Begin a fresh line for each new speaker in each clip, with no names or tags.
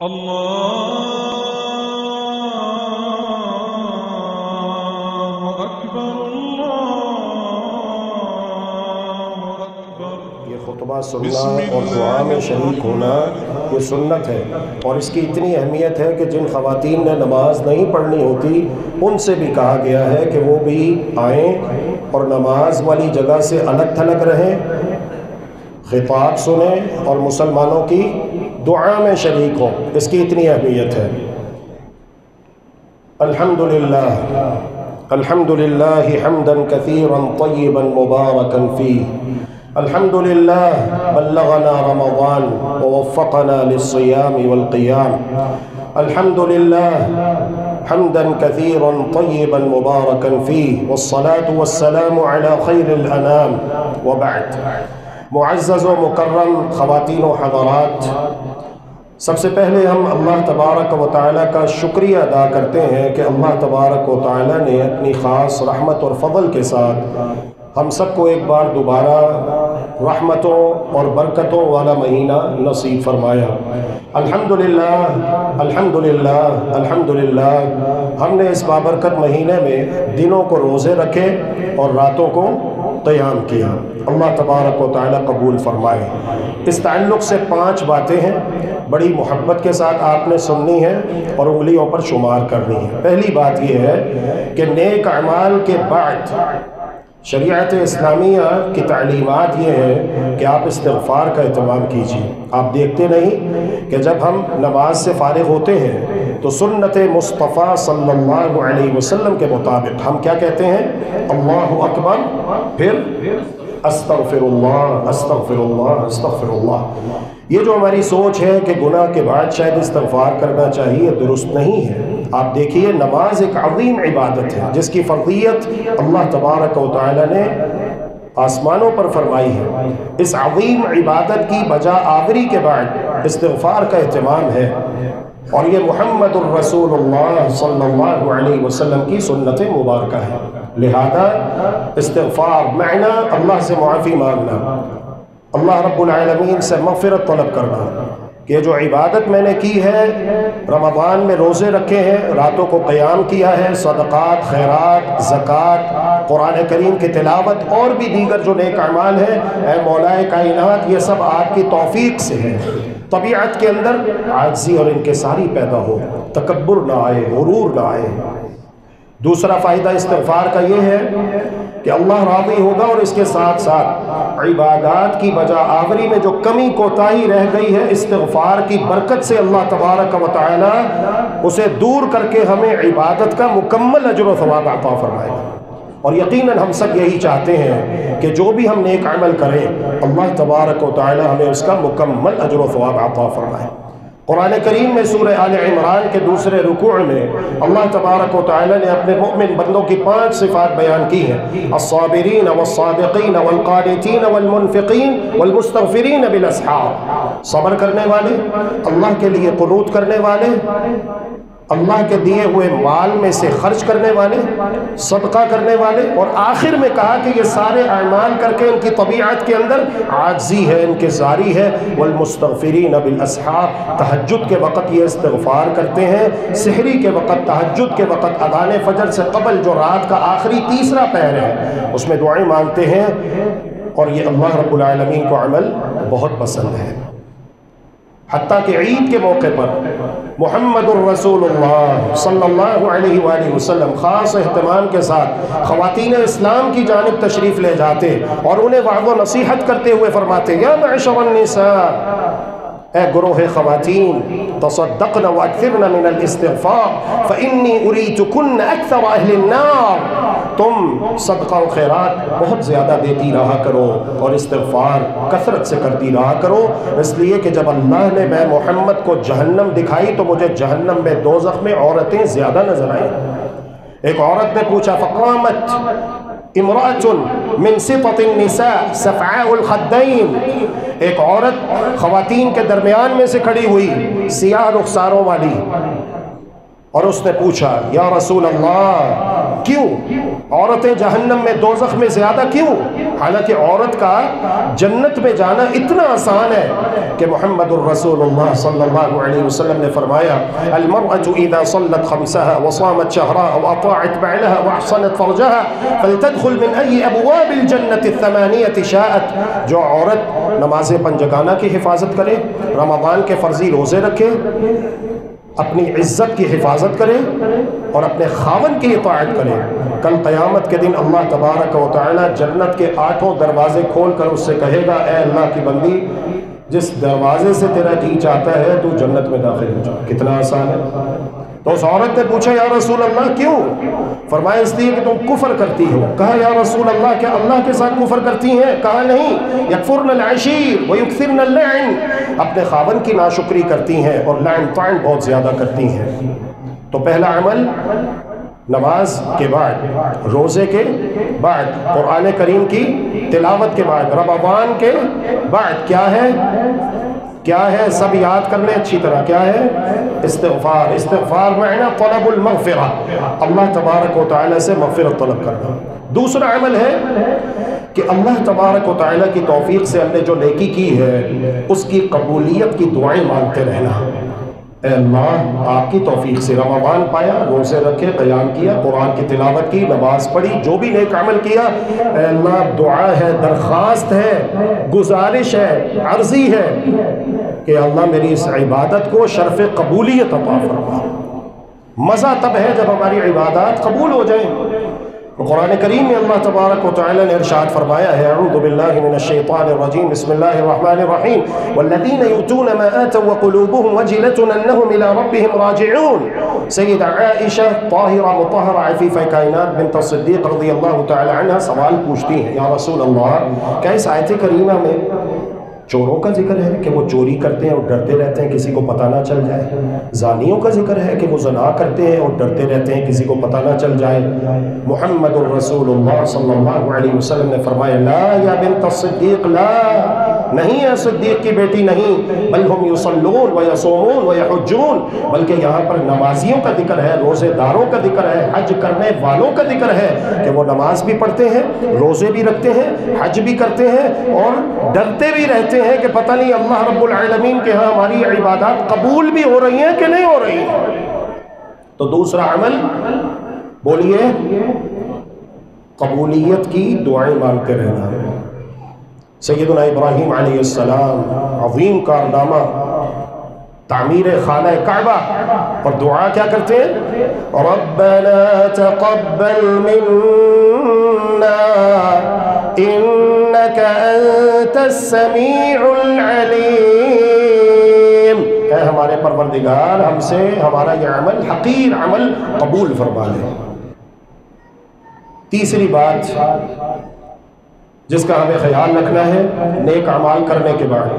اللہ اکبر اللہ اکبر۔
یہ خطبہ سننا اور دعا میں شریک ہونا یہ سنت ہے، اور اس کی اتنی اہمیت ہے کہ جن خواتین نے نماز نہیں پڑھنی ہوتی ان سے بھی کہا گیا ہے کہ وہ بھی آئیں اور نماز والی جگہ سے الگ تھلگ رہیں، خطاب سنیں اور مسلمانوں کی دعا میں شریک ہوں۔ اس کی اتنی اہمیت ہے۔ الحمدللہ الحمدللہ حمدا کثیرا طیبا مبارکا فیہ، الحمدللہ بلغنا رمضان ووفقنا للصیام والقیام، الحمدللہ حمدا کثیرا طیبا مبارکا فیہ، والصلاة والسلام علی خیر الانام، وبعد۔ معزز و مکرم خواتین و حضرات، سب سے پہلے ہم اللہ تبارک و تعالیٰ کا شکریہ ادا کرتے ہیں کہ اللہ تبارک و تعالیٰ نے اپنی خاص رحمت اور فضل کے ساتھ ہم سب کو ایک بار دوبارہ رحمتوں اور برکتوں والا مہینہ نصیب فرمایا۔ الحمدللہ الحمدللہ الحمدللہ، ہم نے اس بابرکت مہینے میں دنوں کو روزے رکھے اور راتوں کو قیام کیا۔ اللہ تبارک و تعالیٰ قبول فرمائے۔ اس تعلق سے 5 باتیں ہیں، بڑی محبت کے ساتھ آپ نے سننی ہے اور انگلیوں پر شمار کرنی ہے۔ پہلی بات یہ ہے کہ نیک اعمال کے بعد شریعت اسلامیہ کی تعلیمات یہ ہے کہ آپ استغفار کا اہتمام کیجیے۔ آپ دیکھتے نہیں کہ جب ہم نماز سے فارغ ہوتے ہیں تو سنت مصطفیٰ صلی اللہ علیہ وسلم کے مطابق ہم کیا کہتے ہیں؟ اللہ اکبر، پھر استغفر اللہ استغفر اللہ استغفر اللہ۔ یہ جو ہماری سوچ ہے کہ گناہ کے بعد شاید استغفار کرنا چاہیے، درست نہیں ہے۔ آپ دیکھیے، نماز ایک عظیم عبادت ہے جس کی فرضیت اللہ تبارک و تعالی نے آسمانوں پر فرمائی ہے۔ اس عظیم عبادت کی بجا آوری کے بعد استغفار کا اہتمام ہے، اور یہ محمد الرسول اللہ صلی اللہ علیہ وسلم کی سنت مبارکہ ہے۔ لہذا استغفار معنی اللہ سے معافی مانگنا، اللہ رب العالمین سے مغفرت طلب کرنا کہ جو عبادت میں نے کی ہے، رمضان میں روزے رکھے ہیں، راتوں کو قیام کیا ہے، صدقات، خیرات، زکوٰۃ، قرآن کریم کی تلاوت اور بھی دیگر جو نیک اعمال ہیں، اے مولا کائنات، یہ سب آپ کی توفیق سے ہے۔ طبیعت کے اندر عاجزی اور انکساری پیدا ہو، تکبر نہ آئے، غرور نہ آئے۔ دوسرا فائدہ استغفار کا یہ ہے کہ اللہ راضی ہوگا، اور اس کے ساتھ ساتھ عبادات کی بجا آوری میں جو کمی کوتاہی رہ گئی ہے، استغفار کی برکت سے اللہ تبارک و تعالی اسے دور کر کے ہمیں عبادت کا مکمل اجر و ثواب عطا فرمائے گا۔ اور یقیناً ہم سب یہی چاہتے ہیں کہ جو بھی ہم نیک عمل کریں، اللہ تبارک و تعالی ہمیں اس کا مکمل اجر و ثواب عطا فرمائے۔ قرآن کریم میں سورہ آل عمران کے دوسرے رکوع میں اللہ تبارک و تعالی نے اپنے مؤمن بندوں کی 5 صفات بیان کی ہیں: الصابرین والصادقین والقانتین والمنفقین والمستغفرین بالاسحار۔ صبر کرنے والے، اللہ کے لیے قنوت کرنے والے، اللہ کے دیے ہوئے مال میں سے خرچ کرنے والے، صدقہ کرنے والے، اور آخر میں کہا کہ یہ سارے اعمال کر کے ان کی طبیعت کے اندر عاجزی ہے، انکساری ہے۔ والمستغفرین بالاسحار، تہجد کے وقت یہ استغفار کرتے ہیں، سحری کے وقت، تہجد کے وقت، اذان فجر سے قبل جو رات کا آخری تیسرا پہر ہے اس میں دعائیں مانگتے ہیں، اور یہ اللہ رب العالمین کو عمل بہت پسند ہے۔ حتیٰ کہ عید کے موقع پر محمد الرسول اللہ صلی اللہ علیہ وآلہ وسلم خاص اہتمام کے ساتھ خواتین اسلام کی جانب تشریف لے جاتے اور انہیں وعظ و نصیحت کرتے ہوئے فرماتے: یا معشر النساء، اے گروہ خواتین، تصدقن واکثرن من الاستغفار فانی اریتکن اکثر اہل النار، تم صدقہ و خیرات بہت زیادہ دیتی رہا کرو اور استغفار کثرت سے کرتی رہا کرو، اس لیے کہ جب اللہ نے میں محمد کو جہنم دکھائی تو مجھے جہنم میں دوزخ میں عورتیں زیادہ نظر آئیں۔ ایک عورت نے پوچھا: فقامت امرأة من سطط النساء صفعاء الخدین، ایک عورت خواتین کے درمیان میں سے کھڑی ہوئی، سیاہ رخساروں والی، اور اس نے پوچھا: یا رسول اللہ، کیوں؟ عورتیں جہنم میں دوزخ میں زیادہ کیوں؟ حالانکہ عورت کا جنت میں جانا اتنا آسان ہے کہ محمد الرسول اللہ صلی اللہ علیہ وسلم نے فرمایا المرأة اذا صلت خمسها وصامت شهرها واطاعت بعلها واحصنت فرجها فلتدخل من اي ابواب الجنة الثمانية شاءت. جو عورت نماز پنجگانہ کی حفاظت کرے، رمضان کے فرضی روزے رکھے، اپنی عزت کی حفاظت کرے اور اپنے خاوند کی اطاعت کرے، کل قیامت کے دن اللہ تبارک و تعالی جنت کے 8 دروازے کھول کر اس سے کہے گا اے اللہ کی بندی جس دروازے سے تیرا جی چاہتا ہے تو جنت میں داخل ہو جا. کتنا آسان ہے. تو اس عورت نے پوچھا یا رسول اللہ کیوں؟ فرمایا اس لیے کہ تم کفر کرتی ہو. کہا یا رسول اللہ کیا اللہ کے ساتھ کفر کرتی ہیں؟ کہا نہیں. یکفرن العشیر ویکثرن اللعن، اپنے خاوند کی ناشکری کرتی ہیں اور لعن طعن بہت زیادہ کرتی ہیں. تو پہلا عمل نماز کے بعد، روزے کے بعد، قرآن کریم کی تلاوت کے بعد، رمضان کے بعد کیا ہے؟ کیا ہے؟ سب یاد کر لیں اچھی طرح. کیا ہے؟ استغفار. استغفار معنی طلب المغفرہ، اللہ تبارک و تعالی سے مغفرت طلب کرنا. دوسرا عمل ہے کہ اللہ تبارک و تعالی کی توفیق سے ہم نے جو نیکی کی ہے اس کی قبولیت کی دعائیں مانگتے رہنا. اے اللہ آپ کی توفیق سے رمضان پایا، روزے رکھے، قیام کیا، قرآن کی تلاوت کی، نماز پڑھی، جو بھی نیک عمل کیا، اے اللہ دعا ہے، درخواست ہے، گزارش ہے، عرضی ہے کہ اللہ میری اس عبادت کو شرف قبولیت عطا فرما. مزہ تب ہے جب ہماری عبادات قبول ہو جائیں. قرآن کریم میں اللہ تبارک و تعالی نے ارشاد فرمایا ہے اعوذ باللہ من الشیطان الرجیم بسم اللہ الرحمن الرحیم والذین یؤتون ما آتوا وقلوبهم وجلة انہم الى ربهم راجعون. سیدہ عائشہ طاہرہ مطہرہ عفیفہ کائنات بنت الصدیق رضی اللہ تعالی عنہ سوال پوچھتی ہیں یا رسول اللہ کیا اس آیت کریمہ میں چوروں کا ذکر ہے کہ وہ چوری کرتے ہیں اور ڈرتے رہتے ہیں کسی کو پتہ نہ چل جائے؟ زانیوں کا ذکر ہے کہ وہ زنا کرتے ہیں اور ڈرتے رہتے ہیں کسی کو پتہ نہ چل جائے؟ محمد الرسول اللہ صلی اللہ علیہ وسلم نے فرمایا لا یا بنت الصدیق لا، نہیں ہے صدیق کی بیٹی نہیں، بل ہم یصلون ویصومون ویحجون، بلکہ یہاں پر نمازیوں کا ذکر ہے، روزے داروں کا ذکر ہے، حج کرنے والوں کا ذکر ہے کہ وہ نماز بھی پڑھتے ہیں، روزے بھی رکھتے ہیں، حج بھی کرتے ہیں اور ڈرتے بھی رہتے ہیں کہ پتہ نہیں اللہ رب العالمین کے ہاں ہماری عبادات قبول بھی ہو رہی ہیں کہ نہیں ہو رہی ہیں. تو دوسرا عمل بولیے قبولیت کی دعائیں مانگتے رہنا. سیدنا ابراہیم علیہ السلام عظیم کارنامہ تعمیر خانہ کعبہ، اور دعا کیا کرتے ہیں؟ ربنا تقبل منا انك انت السمیع العلیم. اے ہمارے پروردگار ہم سے ہمارا یہ عمل حقیر عمل قبول فرما لے. تیسری بات جس کا ہمیں خیال رکھنا ہے نیک اعمال کرنے کے بعد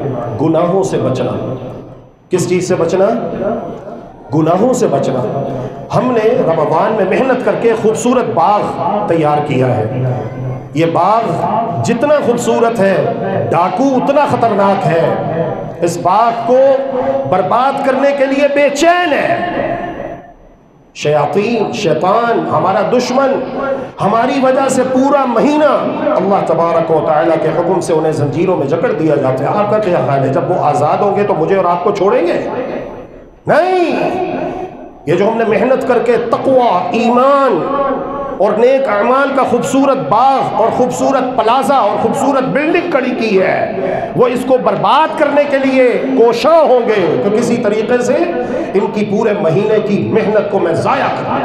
گناہوں سے بچنا. کس چیز سے بچنا؟ گناہوں سے بچنا. ہم نے رمضان میں محنت کر کے خوبصورت باغ تیار کیا ہے. یہ باغ جتنا خوبصورت ہے ڈاکو اتنا خطرناک ہے. اس باغ کو برباد کرنے کے لیے بے چین ہے. شیاطین شیطان ہمارا دشمن ہماری وجہ سے پورا مہینہ اللہ تبارک و تعالیٰ کے حکم سے انہیں زنجیروں میں جکڑ دیا جاتا ہے. آپ کا کیا خیال ہے جب وہ آزاد ہوں گے تو مجھے اور آپ کو چھوڑیں گے؟ نہیں. یہ جو ہم نے محنت کر کے تقوی، ایمان اور نیک اعمال کا خوبصورت باغ اور خوبصورت پلازا اور خوبصورت بلڈنگ کھڑی کی ہے وہ اس کو برباد کرنے کے لیے کوشاں ہوں گے تو کسی طریقے سے ان کی پورے مہینے کی محنت کو میں ضائع کروں.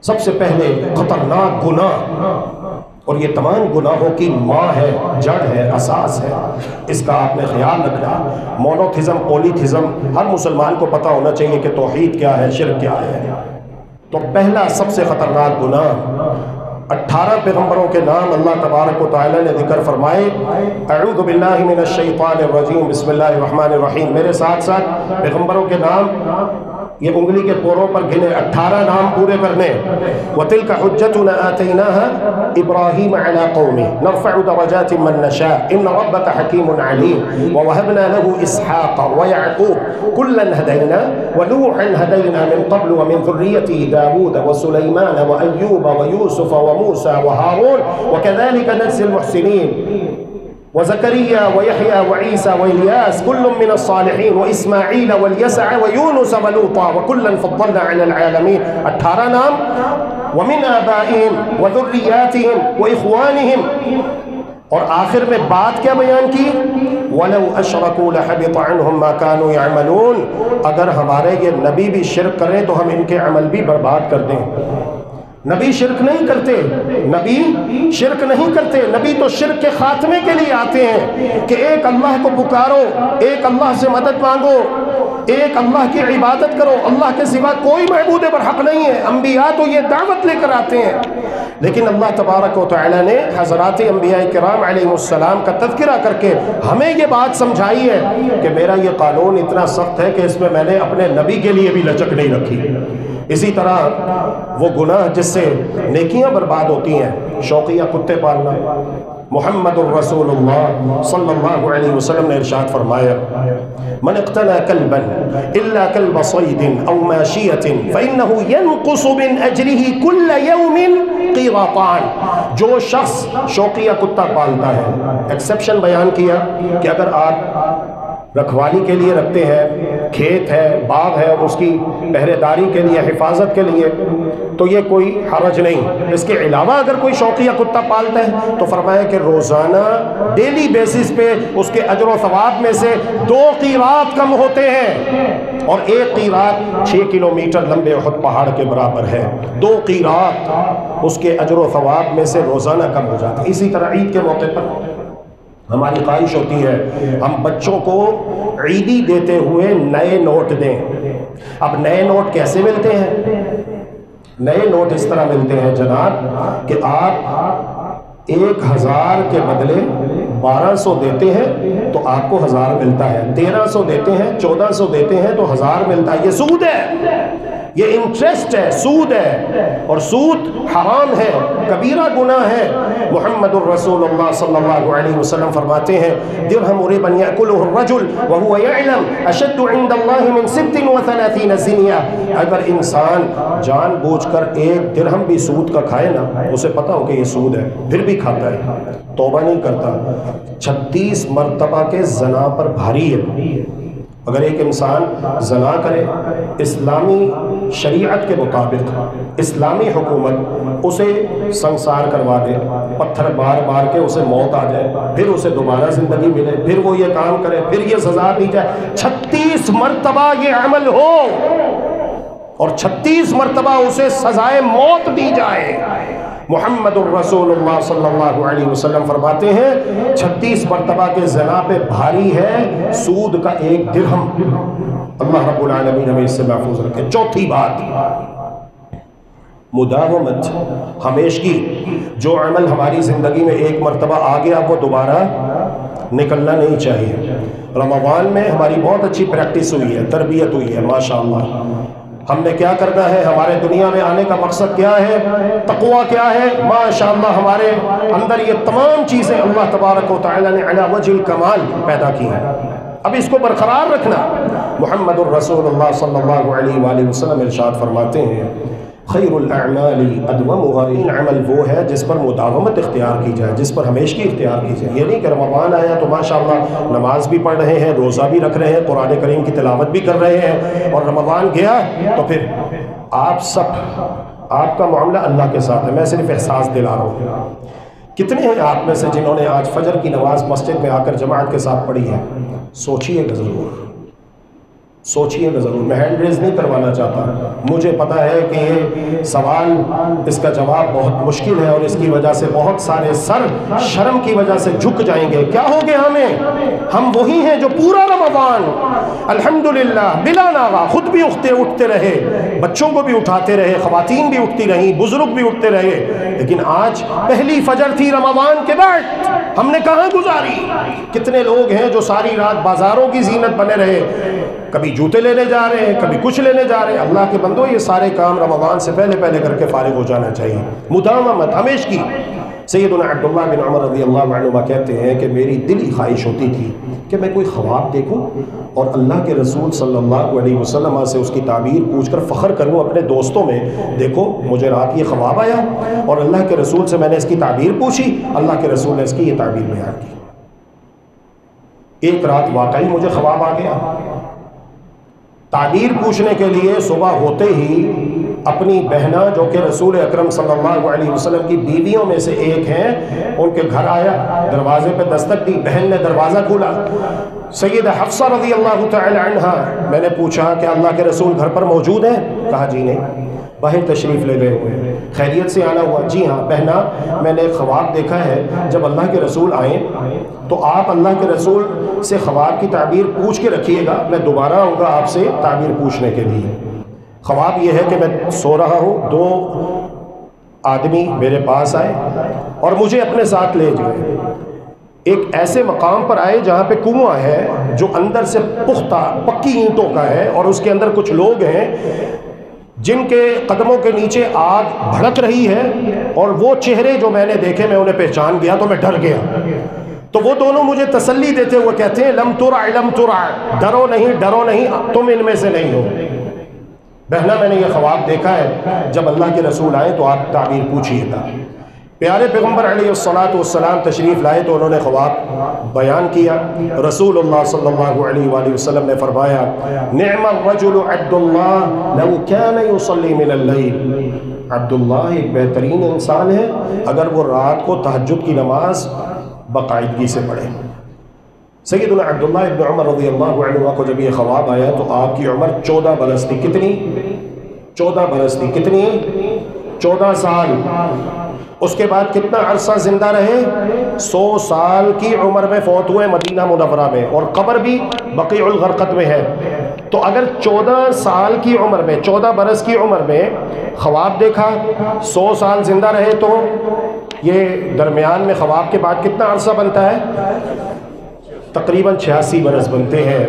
سب سے پہلے خطرناک گناہ، اور یہ تمام گناہوں کی ماں ہے، جڑ ہے، اساس ہے، اس کا آپ نے خیال رکھنا. مونوتھزم، پولیتھزم، ہر مسلمان کو پتہ ہونا چاہیے کہ توحید کیا ہے، شرک کیا ہے. تو پہلا سب سے خطرناک گناہ 18 پیغمبروں کے نام اللہ تبارک و تعالی نے ذکر فرمائے. اعوذ باللہ من الشیطان الرجیم بسم اللہ الرحمن الرحیم. میرے ساتھ ساتھ پیغمبروں کے نام یہ انگلی کے پوروں پر گنے 18 نام پورے کرنے. وَتِلْكَ حُجَّتُنَا آتَيْنَاهَا إِبْرَاهِيمَ عَلَىٰ قَوْمِهِ نَرْفَعُ دَرَجَاتٍ مَّن نَّشَاءُ إِنَّ رَبَّكَ حَكِيمٌ عَلِيمٌ وَوَهَبْنَا لَهُ إِسْحَاقَ وَيَعْقُوبَ كُلًّا هَدَيْنَا وَنُوحًا هَدَيْنَا مِن قَبْلُ وَمِن ذُرِّيَّتِهِ دَاوُودَ وَسُلَيْمَانَ وَأَيُّوبَ وَيُوسُفَ وَمُوسَىٰ وَهَارُونَ وَكَذَٰلِكَ نَجْزِي الْمُحْسِنِينَ وزكريا ويحيى وعيسى وإلياس كل من الصالحين وإسماعيل واليسع ويونس ولوطا وكلا فضلنا على العالمين. 18 نام. ومن آبائهم وذرياتهم وإخوانهم. اور آخر میں بات کیا بیان کی؟ وَلَوْ أَشْرَكُوا لَحَبِطَ عَنْهُمْ مَا كَانُوا يَعْمَلُونَ. اگر ہمارے یہ نبی بھی شرک کریں تو ہم ان کے عمل بھی برباد کر دیں. نبی شرک نہیں کرتے، نبی شرک نہیں کرتے. نبی تو شرک کے خاتمے کے لیے آتے ہیں کہ ایک اللہ کو پکارو، ایک اللہ سے مدد مانگو، ایک اللہ کی عبادت کرو، اللہ کے سوا کوئی معبود برحق نہیں ہے. انبیاء تو یہ دعوت لے کر آتے ہیں. لیکن اللہ تبارک و تعالی نے حضرات انبیاء کرام علیہ السلام کا تذکرہ کر کے ہمیں یہ بات سمجھائی ہے کہ میرا یہ قانون اتنا سخت ہے کہ اس میں نے اپنے نبی کے لیے بھی لچک نہیں رکھی. اسی طرح وہ گناہ جس سے نیکیاں برباد ہوتی ہیں، شوقیہ کتے پالنا. محمد الرسول اللہ صلی اللہ علیہ وسلم نے ارشاد فرمایا من اقتنى كلبا الا كلب صيد او ماشية فانه ينقص من اجره كل يوم قيراطان. جو شخص شوقیہ کتا پالتا ہے، ایکسیپشن بیان کیا کہ اگر آپ رکھوالی کے لیے رکھتے ہیں، کھیت ہے، باغ ہے، اس کی پہرے داری کے لیے، حفاظت کے لیے، تو یہ کوئی حرج نہیں. اس کے علاوہ اگر کوئی شوقیہ کتا پالتا ہے تو فرمایا کہ روزانہ ڈیلی بیسس پہ اس کے اجر و ثواب میں سے 2 قیراط کم ہوتے ہیں. اور 1 قیراط 6 کلومیٹر لمبے احد پہاڑ کے برابر ہے. 2 قیراط اس کے اجر و ثواب میں سے روزانہ کم ہو جاتا ہے. اسی طرح عید کے موقع پر ہماری خواہش ہوتی ہے ہم بچوں کو عیدی دیتے ہوئے نئے نوٹ دیں. اب نئے نوٹ کیسے ملتے ہیں؟ نئے نوٹ اس طرح ملتے ہیں جناب کہ آپ 1000 کے بدلے 1200 دیتے ہیں تو آپ کو 1000 ملتا ہے. 1300 دیتے ہیں، 1400 دیتے ہیں تو 1000 ملتا ہے. یہ سود ہے، یہ انٹرسٹ ہے، سود ہے. اور سود حرام ہے، کبیرہ گناہ ہے. محمد الرسول اللہ صلی اللہ علیہ وسلم فرماتے ہیں درہم ربا یأکلہ الرجل وہو یعلم اشد عند اللہ من 36 زنیہ. اگر انسان جان بوجھ کر 1 درہم بھی سود کا کھائے نا، اسے پتا ہو کہ یہ سود ہے، پھر بھی کھاتا ہے، توبہ نہیں کرتا. 36 مرتبہ کے زنا پر بھاری ہے. اگر ایک انسان زنا کرے، اسلامی شریعت کے مطابق اسلامی حکومت اسے سنسار کروا دے، پتھر بار بار کے اسے موت آ جائے، پھر اسے دوبارہ زندگی ملے، پھر وہ یہ کام کرے، پھر یہ سزا دی جائے، 36 مرتبہ یہ عمل ہو اور 36 مرتبہ اسے سزائے موت دی جائے. محمد الرسول اللہ صلی اللہ علیہ وسلم فرماتے ہیں 36 مرتبہ کے زنا پہ بھاری ہے سود کا 1 درہم. اللہ رب العالمین ہمیں اس سے محفوظ رکھے. چوتھی بات، مداومت، ہمیشگی. جو عمل ہماری زندگی میں 1 مرتبہ آ گیا وہ دوبارہ نکلنا نہیں چاہیے. رمضان میں ہماری بہت اچھی پریکٹس ہوئی ہے، تربیت ہوئی ہے ماشاءاللہ. ہم نے کیا کرنا ہے، ہمارے دنیا میں آنے کا مقصد کیا ہے، تقوی کیا ہے. ماشاءاللہ ہمارے اندر یہ تمام چیزیں اللہ تبارک و تعالی نے علی وجہ الکمال پیدا کی ہیں. اب اس کو برقرار رکھنا. محمد الرسول اللہ صلی اللہ علیہ وآلہ وسلم ارشاد فرماتے ہیں خیر الاعمال ادومها. ان عمل وہ ہے جس پر مداومت اختیار کی جائے، جس پر ہمیشگی اختیار کی جائے. یہ نہیں کہ رمضان آیا تو ماشاءاللہ نماز بھی پڑھ رہے ہیں، روزہ بھی رکھ رہے ہیں، قرآن کریم کی تلاوت بھی کر رہے ہیں، اور رمضان گیا تو پھر آپ کا معاملہ اللہ کے ساتھ ہے. میں صرف احساس دلا رہا ہوں. کتنے ہیں آپ میں سے جنہوں نے آج فجر کی نماز مسجد میں آ کر جماعت کے ساتھ پڑھی ہے؟ سوچئے گا ضرور، سوچئے گا ضرور. میں ہینڈ ریز نہیں کروانا چاہتا، مجھے پتا ہے کہ یہ سوال اس کا جواب بہت مشکل ہے اور اس کی وجہ سے بہت سارے سر شرم کی وجہ سے جھک جائیں گے. کیا ہو گیا ہمیں؟ ہم وہی ہیں جو پورا رمضان الحمدللہ بلا ناغہ خود بھی اٹھتے رہے، بچوں کو بھی اٹھاتے رہے، خواتین بھی اٹھتی رہیں، بزرگ بھی اٹھتے رہے، لیکن آج پہلی فجر تھی رمضان کے بعد، ہم نے کہاں گزاری؟ کتنے لوگ ہیں جو ساری رات بازاروں کی زینت بنے رہے، کبھی جوتے لینے جا رہے ہیں، کبھی کچھ لینے جا رہے ہیں۔ اللہ کے بندو، یہ سارے کام رمضان سے پہلے پہلے کر کے فارغ ہو جانا چاہیے، مداومت ہمیشہ کی۔ سیدنا عبداللہ بن عمر رضی اللہ عنہما کہتے ہیں کہ میری دلی خواہش ہوتی تھی کہ میں کوئی خواب دیکھوں اور اللہ کے رسول صلی اللہ علیہ وسلم سے اس کی تعبیر پوچھ کر فخر کروں اپنے دوستوں میں، دیکھو مجھے رات یہ خواب آیا اور اللہ کے رسول سے میں نے اس کی تعبیر پوچھی، اللہ کے رسول نے اس کی یہ تعبیر بیان کی۔ ایک رات واقعی مجھے خواب آ گیا، تعبیر پوچھنے کے لیے صبح ہوتے ہی اپنی بہنہ جو کہ رسول اکرم صلی اللہ علیہ وسلم کی بیویوں میں سے ایک ہیں، ان کے گھر آیا، دروازے پہ دستک دی، بہن نے دروازہ کھولا، سیدہ حفصہ رضی اللہ تعالی عنہا، میں نے پوچھا کہ اللہ کے رسول گھر پر موجود ہیں؟ کہا جی نہیں، باہر تشریف لے گئے ہوئے، خیریت سے آنا ہوا؟ جی ہاں بہنا، میں نے ایک خواب دیکھا ہے، جب اللہ کے رسول آئیں تو آپ اللہ کے رسول سے خواب کی تعبیر پوچھ کے رکھیے گا، میں دوبارہ آؤں گا آپ سے تعبیر پوچھنے کے لیے۔ خواب یہ ہے کہ میں سو رہا ہوں، دو آدمی میرے پاس آئے اور مجھے اپنے ساتھ لے گئے، ایک ایسے مقام پر آئے جہاں پہ کنواں ہے جو اندر سے پختہ پکی اینٹوں کا ہے، اور اس کے اندر کچھ لوگ ہیں جن کے قدموں کے نیچے آگ بھڑک رہی ہے، اور وہ چہرے جو میں نے دیکھے میں انہیں پہچان گیا تو میں ڈر گیا۔ تو وہ دونوں مجھے تسلی دیتے ہوئے کہتے ہیں لم ترع لم ترع، ڈرو نہیں، تم ان میں سے نہیں ہو۔ بہنا میں نے یہ خواب دیکھا ہے، جب اللہ کے رسول آئے تو آپ تعبیر پوچھیے گا۔ پیارے پیغمبر علیہ الصلاۃ تشریف لائے تو انہوں نے خواب بیان کیا۔ رسول اللہ صلی اللہ علیہ وآلہ وسلم نے فرمایا نعم الرجل عبداللہ لو کان یصلی من اللیل، عبداللہ ایک بہترین انسان ہے اگر وہ رات کو تہجد کی نماز باقاعدگی سے پڑھے۔ سیدنا عبداللہ ابن عمر رضی اللہ عنہ کو جب یہ خواب آیا تو آپ کی عمر 14 برس تھی۔ کتنی؟ 14 برس تھی۔ کتنی؟ 14 سال۔ اس کے بعد کتنا عرصہ زندہ رہے؟ 100 سال کی عمر میں فوت ہوئے مدینہ منورہ میں، اور قبر بھی بقیع الغرقد میں ہے۔ تو اگر 14 سال کی عمر میں، 14 برس کی عمر میں خواب دیکھا، 100 سال زندہ رہے، تو یہ درمیان میں خواب کے بعد کتنا عرصہ بنتا ہے؟ تقریباً 86 برس بنتے ہیں۔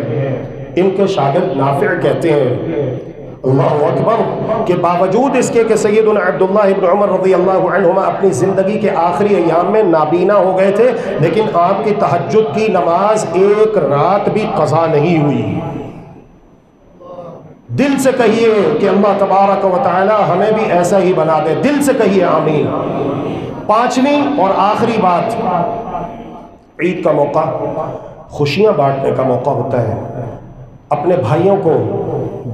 ان کے شاگرد نافع کہتے ہیں اللہ اکبر کہ باوجود اس کے کہ سیدنا عبداللہ ابن عمر رضی اللہ عنہما اپنی زندگی کے آخری ایام میں نابینا ہو گئے تھے، لیکن آپ کی تہجد کی نماز ایک رات بھی قضا نہیں ہوئی۔ دل سے کہیے کہ اللہ تبارک و تعالی ہمیں بھی ایسا ہی بنا دے، دل سے کہیے آمین۔ 5ویں اور آخری بات، عید کا موقع خوشیاں بانٹنے کا موقع ہوتا ہے، اپنے بھائیوں کو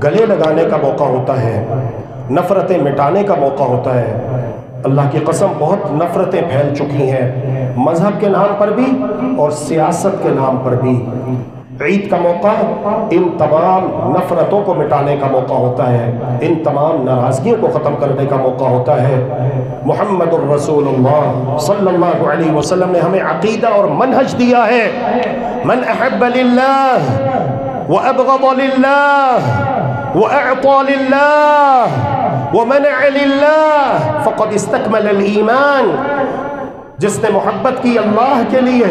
گلے لگانے کا موقع ہوتا ہے، نفرتیں مٹانے کا موقع ہوتا ہے۔ اللہ کی قسم بہت نفرتیں پھیل چکی ہیں، مذہب کے نام پر بھی اور سیاست کے نام پر بھی۔ عید کا موقع ان تمام نفرتوں کو مٹانے کا موقع ہوتا ہے، ان تمام ناراضگیوں کو ختم کرنے کا موقع ہوتا ہے۔ محمد الرسول اللہ صلی اللہ علیہ وسلم نے ہمیں عقیدہ اور منہج دیا ہے، من احب للہ وابغض للہ واعطى للہ ومنع للہ فقد استکمل الایمان۔ جس نے محبت کی اللہ کے لیے،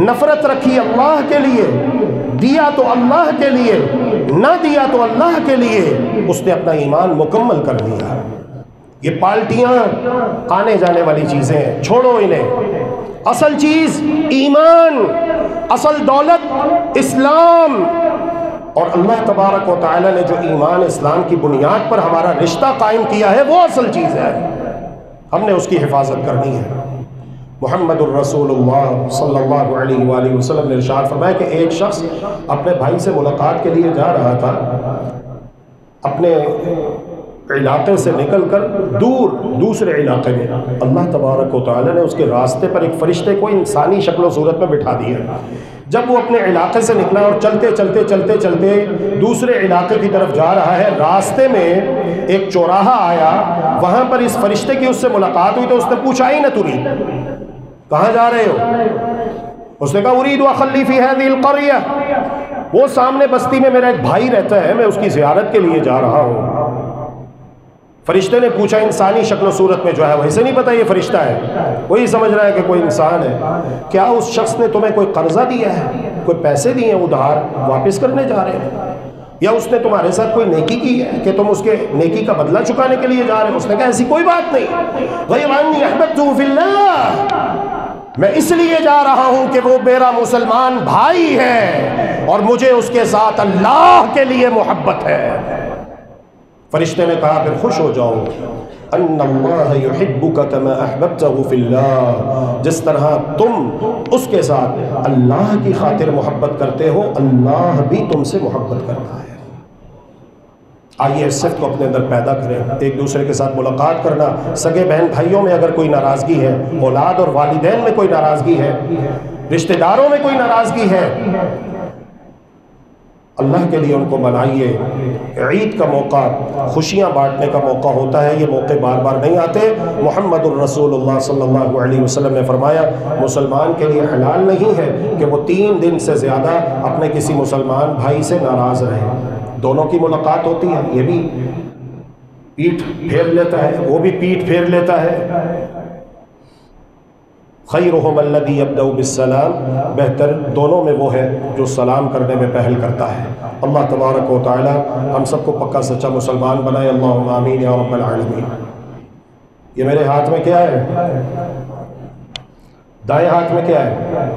نفرت رکھی اللہ کے لیے، دیا تو اللہ کے لیے، نہ دیا تو اللہ کے لیے، اس نے اپنا ایمان مکمل کر لیا۔ یہ پالٹیاں آنے جانے والی چیزیں ہیں، چھوڑو انہیں۔ اصل چیز ایمان، اصل دولت اسلام، اور اللہ تبارک و تعالی نے جو ایمان اسلام کی بنیاد پر ہمارا رشتہ قائم کیا ہے وہ اصل چیز ہے، ہم نے اس کی حفاظت کرنی ہے۔ محمد الرسول اللہ صلی اللہ علیہ وآلہ وسلم نے ارشاد فرمایا کہ ایک شخص اپنے بھائی سے ملاقات کے لیے جا رہا تھا، اپنے علاقے سے نکل کر دوسرے علاقے میں، اللہ تبارک و تعالی نے اس کے راستے پر ایک فرشتے کو انسانی شکل و صورت میں بٹھا دیا۔ جب وہ اپنے علاقے سے نکلا اور چلتے دوسرے علاقے کی طرف جا رہا ہے، راستے میں ایک چوراہا آیا، وہاں پر اس فرشتے کی اس سے ملاقات ہوئی تو اس نے پوچھا اين تريد، کہاں جا رہے ہو؟ اس نے کہا اريد اخلي في هذه القرية، وہ سامنے بستی میں میرا ایک بھائی رہتا ہے، میں اس کی زیارت کے لیے جا رہا ہوں۔ فرشتے نے پوچھا انسانی شکل و صورت میں جو ہے، ویسے نہیں پتا یہ فرشتہ ہے، وہی سمجھ رہا ہے کہ کوئی انسان ہے، کیا اس شخص نے تمہیں کوئی قرضہ دیا ہے؟ کوئی پیسے دیے ادھار واپس کرنے جا رہے ہیں، یا اس نے تمہارے ساتھ کوئی نیکی کی ہے کہ تم اس کے نیکی کا بدلہ چکانے کے لیے جا رہے ہو؟ اس نے کہا ایسی کوئی بات نہیں، غیر انی احببتہ فی اللہ، میں اس لیے جا رہا ہوں کہ وہ میرا مسلمان بھائی ہے اور مجھے اس کے ساتھ اللہ کے لیے محبت ہے۔ فرشتے نے کہا پھر خوش ہو جاؤ، ان اللہ یحبک کما احببتہ فی اللہ، جس طرح تم اس کے ساتھ اللہ کی خاطر محبت کرتے ہو اللہ بھی تم سے محبت کرتا ہے۔ آئیے اس صفت کو اپنے اندر پیدا کریں، ایک دوسرے کے ساتھ ملاقات کرنا، سگے بہن بھائیوں میں اگر کوئی ناراضگی ہے، اولاد اور والدین میں کوئی ناراضگی ہے، رشتہ داروں میں کوئی ناراضگی ہے، اللہ کے لیے ان کو منائیے۔ عید کا موقع خوشیاں بانٹنے کا موقع ہوتا ہے، یہ موقع بار بار نہیں آتے۔ محمد الرسول اللہ صلی اللہ علیہ وسلم نے فرمایا مسلمان کے لیے حلال نہیں ہے کہ وہ 3 دن سے زیادہ اپنے کسی مسلمان بھائی سے ناراض رہے۔ دونوں کی ملاقات ہوتی ہے، یہ بھی پیٹھ پھیر لیتا ہے، وہ بھی پیٹھ پھیر لیتا ہے۔ خیرہم الذی یبدأ بالسلام، بہتر دونوں میں وہ ہے جو سلام کرنے میں پہل کرتا ہے۔ اللہ تبارک و تعالی ہم سب کو پکا سچا مسلمان بنائے، اللہم آمین یا رب العالمین۔ یہ میرے ہاتھ میں کیا ہے؟ دائیں ہاتھ میں کیا ہے؟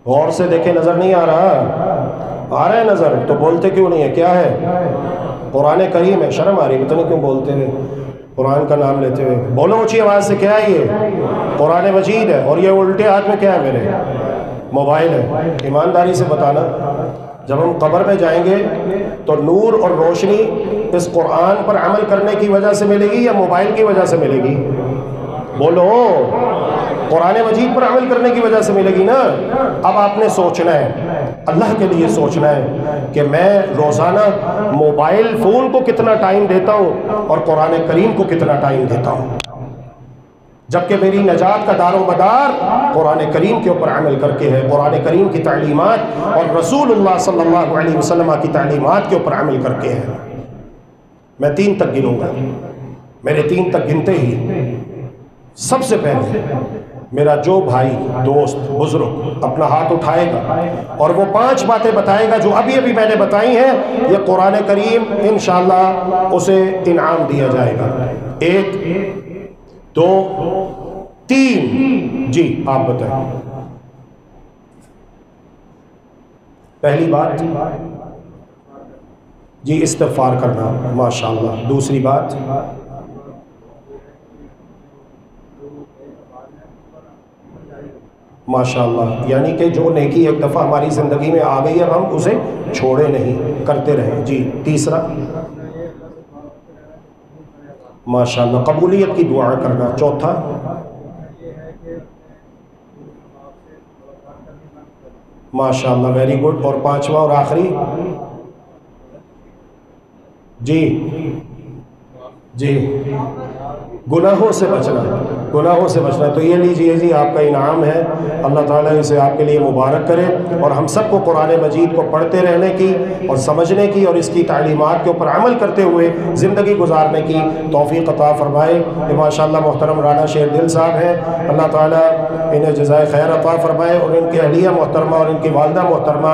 غور سے دیکھیں، نظر نہیں آ رہا؟ آ رہا ہے نظر؟ تو بولتے کیوں نہیں ہے؟ کیا ہے؟ قرآن کریم ہے۔ شرم آ رہی، پتہ نہیں کیوں بولتے ہوئے، قرآن کا نام لیتے ہوئے بولو اونچی آواز سے، کیا ہے یہ؟ قرآن مجید ہے۔ اور یہ الٹے ہاتھ میں کیا ہے میرے؟ موبائل ہے۔ ایمانداری سے بتانا، جب ہم قبر میں جائیں گے تو نور اور روشنی اس قرآن پر عمل کرنے کی وجہ سے ملے گی یا موبائل کی وجہ سے ملے گی؟ بولو، قرآن مجید پر عمل کرنے کی وجہ سے ملے گی نا۔ اب آپ نے سوچنا ہے، اللہ کے لیے سوچنا ہے کہ میں روزانہ موبائل فون کو کتنا ٹائم دیتا ہوں اور قرآن کریم کو کتنا ٹائم دیتا ہوں، جبکہ میری نجات کا دار و مدار قرآن کریم کے اوپر عمل کر کے ہے، قرآن کریم کی تعلیمات اور رسول اللہ صلی اللہ علیہ وسلم کی تعلیمات کے اوپر عمل کر کے ہے۔ میں 3 تک گنوں گا، میرے 3 تک گنتے ہی سب سے پہلے میرا جو بھائی دوست بزرگ اپنا ہاتھ اٹھائے گا اور وہ 5 باتیں بتائے گا جو ابھی میں نے بتائی ہیں، یہ قرآن کریم انشاءاللہ اسے انعام دیا جائے گا۔ 1 2 3 جی آپ بتائیں۔ پہلی بات جی استغفار کرنا، ماشاءاللہ۔ دوسری بات ماشاءاللہ، یعنی کہ جو نیکی ایک دفعہ ہماری زندگی میں آ گئی ہے ہم اسے چھوڑے نہیں، کرتے رہیں۔ جی تیسرا ماشاءاللہ قبولیت کی دعا کرنا۔ چوتھا ماشاءاللہ ویری گڈ۔ اور 5واں اور آخری جی گناہوں سے بچنا، گناہوں سے بچنا۔ تو یہ لیجئے جی آپ کا انعام ہے، اللہ تعالیٰ اسے آپ کے لیے مبارک کرے اور ہم سب کو قرآن مجید کو پڑھتے رہنے کی اور سمجھنے کی اور اس کی تعلیمات کے اوپر عمل کرتے ہوئے زندگی گزارنے کی توفیق عطا فرمائے۔ یہ ماشاءاللہ محترم رانا شیر دل صاحب ہیں، اللہ تعالیٰ انہیں جزائے خیر عطا فرمائے، اور ان کی اہلیہ محترمہ اور ان کی والدہ محترمہ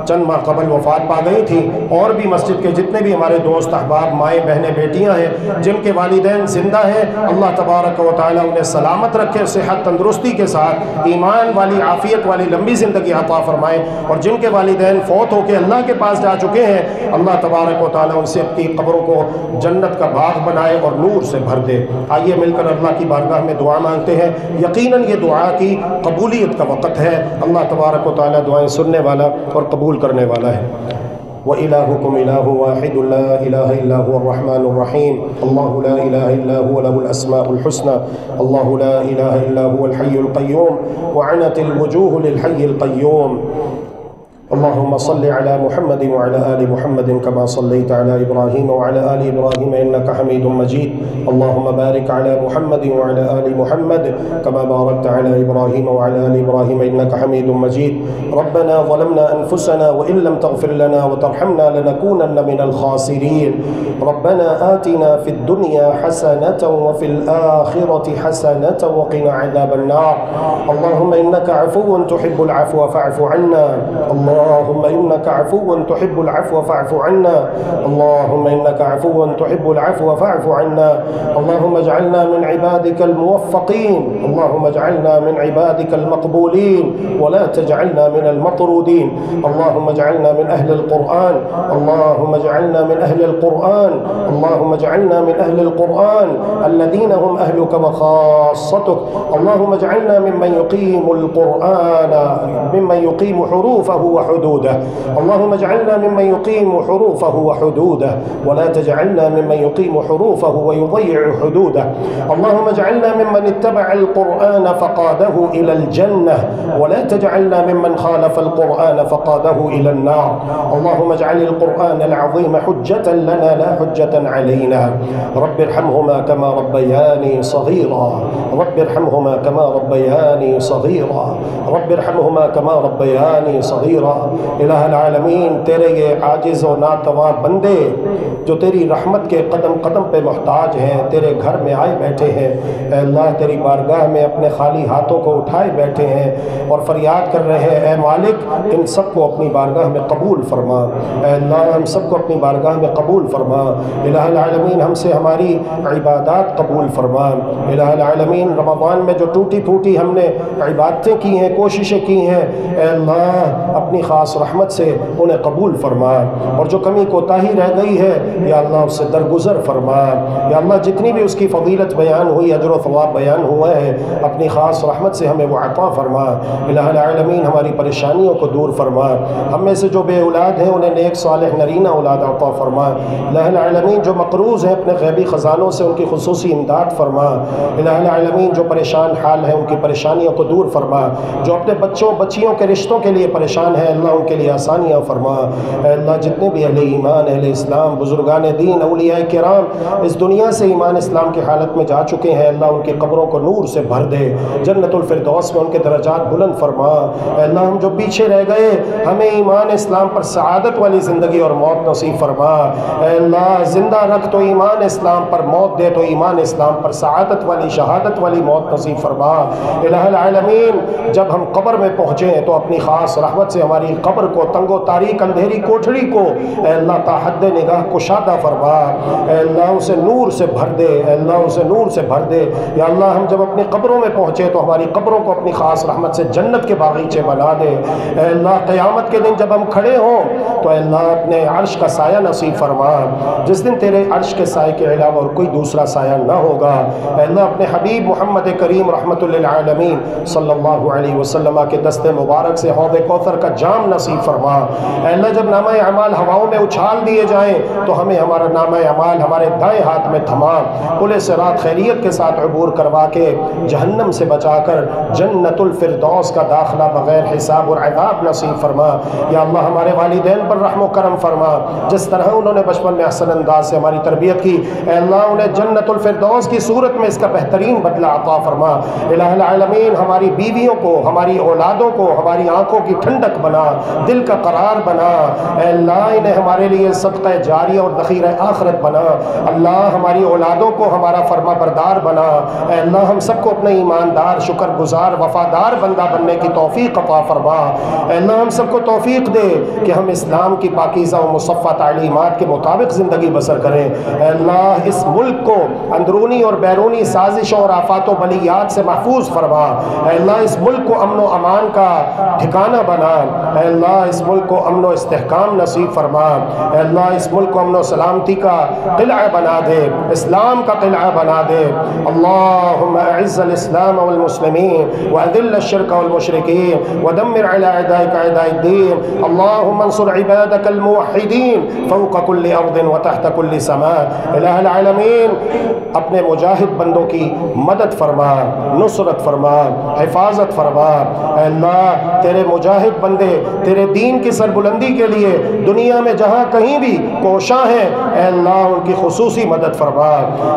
چند ماہ قبل وفات پا گئی تھیں، اور بھی مسجد کے جتنے بھی ہمارے دوست احباب مائیں بہنیں بیٹیاں ہیں جن کے والدین زندہ ہیں، اللہ تبارک و تعالیٰ انہیں سلامت رکھے، صحت تندرستی کے ساتھ ایمان والی عافیت والی لمبی زندگی عطا فرمائے، اور جن کے والدین فوت ہو کے اللہ کے پاس جا چکے ہیں اللہ تبارک و تعالیٰ ان سے اپنی قبروں کو جنت کا باغ بنائے اور نور سے بھر دے۔ آئیے مل کر اللہ کی بارگاہ میں دعا مانگتے ہیں، یقیناً یہ دعا کی قبولیت کا وقت ہے، اللہ تبارک و تعالیٰ دعائیں سننے والا اور قبول کرنے والا ہے۔ وَإِلَٰهُكُمْ إِلَٰهٌ وَاحِدٌ لَا إِلَٰهَ إِلَّا هُوَ الرَّحْمَٰنُ الرَّحِيمُ اللَّهُ لَا إِلَٰهَ إِلَّا هُوَ لَهُ الْأَسْمَاءُ الْحُسْنَىٰ اللَّهُ لَا إِلَٰهَ إِلَّا هُوَ الْحَيُّ الْقَيُّومُ وَعَنَتِ الْوُجُوهُ لِلْحَيِّ الْقَيُّومِ اللهم صل على محمد وعلى آل محمد كما صليت على إبراهيم وعلى آل إبراهيم إنك حميد مجيد. اللهم بارك على محمد وعلى آل محمد كما باركت على إبراهيم وعلى آل إبراهيم إنك حميد مجيد. ربنا ظلمنا أنفسنا وإن لم تغفر لنا وترحمنا لنكونن من الخاسرين. ربنا آتنا في الدنيا حسنة وفي الآخرة حسنة وقنا عذاب النار. اللهم إنك عفو تحب العفو فاعف عنا. اللهم إنك عفو تحب العفو فاعف عنا. اللهم إنك عفو تحب العفو فاعف عنا. اللهم اجعلنا من عبادك الموفقين. اللهم اجعلنا من عبادك المقبولين ولا تجعلنا من المطرودين. اللهم اجعلنا من أهل القرآن. اللهم اجعلنا من أهل القرآن. اللهم اجعلنا من أهل القرآن الذين هم أهلك وخاصتك. اللهم اجعلنا ممن يقيم القرآن، ممن يقيم حروفه وحدوده. اللهم اجعلنا ممن يقيم حروفه وحدوده ولا تجعلنا ممن يقيم حروفه ويضيع حدوده. اللهم اجعلنا ممن اتبع القرآن فقاده إلى الجنة ولا تجعلنا ممن خالف القرآن فقاده إلى النار. اللهم اجعل القرآن العظيم حجة لنا لا حجة علينا. رب ارحمهما كما ربياني صغيرا. رب ارحمهما كما ربياني صغيرا. رب ارحمهما كما ربياني صغيرا. الہ العالمین، تیرے یہ عاجز و ناتواں بندے جو تیری رحمت کے قدم قدم پہ محتاج ہیں، تیرے گھر میں آئے بیٹھے ہیں، اے اللہ تیری بارگاہ میں اپنے خالی ہاتھوں کو اٹھائے بیٹھے ہیں اور فریاد کر رہے ہیں، اے مالک ان سب کو اپنی بارگاہ میں قبول فرما. اے اللہ ہم سب کو اپنی بارگاہ میں قبول فرما. الہ العالمین ہم سے ہماری عبادات قبول فرما. الہ العالمین رمضان میں جو ٹوٹی پھوٹی ہم نے عبادتیں کی ہیں، کوششیں کی ہیں، اے اللہ اپنی خاص رحمت سے انہیں قبول فرما. اور جو کمی کوتاہی رہ گئی ہے یا اللہ اس سے درگزر فرما. یا اللہ جتنی بھی اس کی فضیلت بیان ہوئی، اجر و ثواب بیان ہوا ہے، اپنی خاص رحمت سے ہمیں وہ عطا فرما. الہ العالمین ہماری پریشانیوں کو دور فرما. ہم میں سے جو بے اولاد ہیں انہیں نیک صالح نرینہ اولاد عطا فرما. الہ العالمین جو مقروض ہیں اپنے غیبی خزانوں سے ان کی خصوصی امداد فرما. الہ العالمین جو پریشان حال ہیں ان کی پریشانیوں کو دور فرما. جو اپنے بچوں بچیوں کے رشتوں کے لیے پریشان ہے اللہ ان کے لیے آسانیاں فرما. اے اللہ جتنے بھی اہل ایمان، اہل اسلام، بزرگان دین، اولیاء کرام اس دنیا سے ایمان اسلام کی حالت میں جا چکے ہیں، اللہ ان کی قبروں کو نور سے بھر دے، جنت الفردوس میں ان کے درجات بلند فرما. اے اللہ ہم جو پیچھے رہ گئے ہمیں ایمان اسلام پر سعادت والی زندگی اور موت نصیب فرما. اے اللہ زندہ رکھ تو ایمان اسلام پر، موت دے تو ایمان اسلام پر سعادت والی شہادت والی موت نصیب فرما. الہ العالمین جب ہم قبر میں پہنچیں تو اپنی خاص رحمت سے ہماری قبر کو، تنگ و تاریک اندھیری کوٹھڑی کو اے اللہ تا حد نگاہ کشادہ فرما. اے اللہ اسے نور سے بھر دے. اے اللہ اسے نور سے بھر دے. یا اللہ ہم جب اپنی قبروں میں پہنچے تو ہماری قبروں کو اپنی خاص رحمت سے جنت کے باغیچے بنا دے. اے اللہ قیامت کے دن جب ہم کھڑے ہوں تو اے اللہ اپنے عرش کا سایہ نصیب فرما، جس دن تیرے عرش کے سائے کے علاوہ اور کوئی دوسرا سایہ نہ ہوگا. اے اللہ اپنے حبیب محمد کریم رحمت للعالمین صلی اللہ علیہ وسلم کے دست مبارک سے حوض کوثر کا جام نصیب فرما. اے اللہ جب نامہ اعمال ہواؤں میں اچھال دیے جائیں تو ہمیں ہمارا نامہ اعمال ہمارے دائیں ہاتھ میں تھما پل صراط خیریت کے ساتھ عبور کروا کے جہنم سے بچا کر جنت الفردوس کا داخلہ بغیر حساب اور عذاب نصیب فرما. یا اللہ ہمارے والدین پر رحم و کرم فرما، جس طرح انہوں نے بچپن میں احسن انداز سے ہماری تربیت کی، اے اللہ انہیں جنت الفردوس کی صورت میں اس کا بہترین بدلہ عطا فرما. الہ العالمین ہماری بیویوں کو، ہماری اولادوں کو ہماری آنکھوں کی ٹھنڈک بنا، دل کا قرار بنا. اے اللہ انہیں ہمارے لیے صدقہ جاریہ اور ذخیرہ آخرت بنا. اللہ ہماری اولادوں کو ہمارا فرما بردار بنا. اے اللہ ہم سب کو اپنے ایماندار، شکر گزار، وفادار بندہ بننے کی توفیق عطا فرما. اے اللہ ہم سب کو توفیق دے کہ ہم اسلام کی پاکیزہ و مصفہ تعلیمات کے مطابق زندگی بسر کریں. اے اللہ اس ملک کو اندرونی اور بیرونی سازشوں اور آفات و بلیات سے محفوظ فرما. اے اللہ اس ملک کو امن و امان کا ٹھکانہ بنا. اے اللہ اس ملک کو امن و استحکام نصیب فرما. اے اللہ اس ملک کو امن و سلامتی کا قلعہ بنا دے، اسلام کا قلعہ بنا دے. اللہم اعز الاسلام والمسلمین واذل الشرک والمشرکین ودمر علی اعدائک اعداء الدین. اللہم انصر عبادک الموحدین فوق کل ارض وتحت کل سماء. الہ العالمین اپنے مجاہد بندوں کی مدد فرما، نصرت فرما، حفاظت فرما. اے اللہ تیرے مجاہد بندے تیرے دین کی سربلندی کے لیے دنیا میں جہاں کہیں بھی کوشاں ہیں اے اللہ ان کی خصوصی مدد فرما.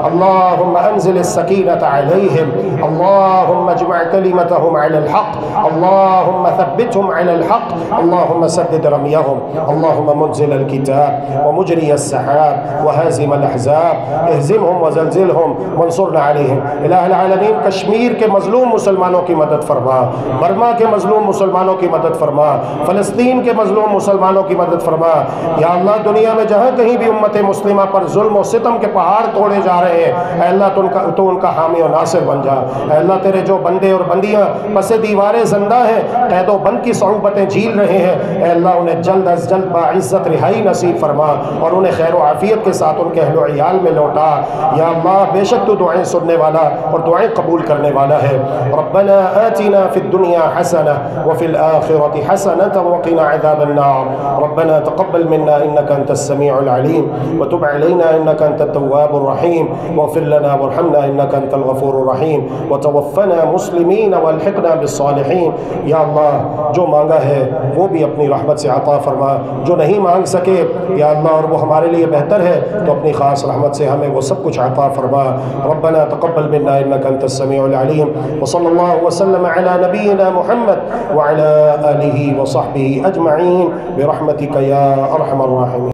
اللہم انزل السکینۃ علیہم، اللہم اجمع کلمتہم علی الحق، اللہم ثبتہم علی الحق، اللہم سدد رمیہم، اللہم منزل الکتاب ومجری السحاب وہازم الاحزاب اہزمہم وزلزلہم وانصرنا علیہم. الہ العالمین کشمیر کے مظلوم مسلمانوں کی مدد فرما، برما کے مظلوم مسلمانوں کی مدد فرما، فلسطین کے مظلوم مسلمانوں کی مدد فرما. یا اللہ دنیا میں جہاں کہیں بھی امت مسلمہ پر ظلم و ستم کے پہاڑ توڑے جا رہے ہیں اے اللہ تو ان کا حامی و ناصر بن جا. اے اللہ تیرے جو بندے اور بندیاں پس دیوار زندہ ہیں، قید و بند کی صعوبتیں جھیل رہے ہیں، اے اللہ انہیں جلد از جلد باعزت رہائی نصیب فرما اور انہیں خیر و عافیت کے ساتھ ان کے اہل و عیال میں لوٹا. یا اللہ بے شک تو دعائیں سننے والا اور دعائیں قبول کرنے والا ہے. ربنا آتنا فی الدنیا حسنہ وفی الآخرۃ حسنۃ وقنا عذاب النار. ربنا تقبل منا انك انت السميع العليم وتب علينا انك انت التواب الرحيم واغفر لنا وارحمنا انك انت الغفور الرحيم وتوفنا مسلمين والحقنا بالصالحين. یا اللہ جو مانگا ہے وہ بھی اپنی رحمت سے عطا فرما، جو نہیں مانگ سکے یا اللہ اور وہ ہمارے لیے بہتر ہے تو اپنی خاص رحمت سے ہمیں وہ سب کچھ عطا فرما. ربنا تقبل منا انك انت السميع العليم وصلى الله وسلم على نبينا محمد وعلى آله وصحبه أجمعين برحمتك يا أرحم الراحمين.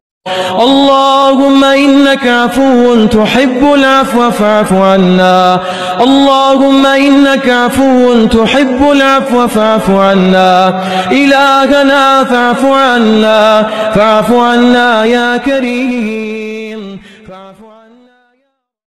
اللهم إنك عفو تحب العفو فاعف عنا. اللهم إنك عفو تحب العفو فاعف عنا. إلهنا فاعف عنا، فاعف عنا يا كريم.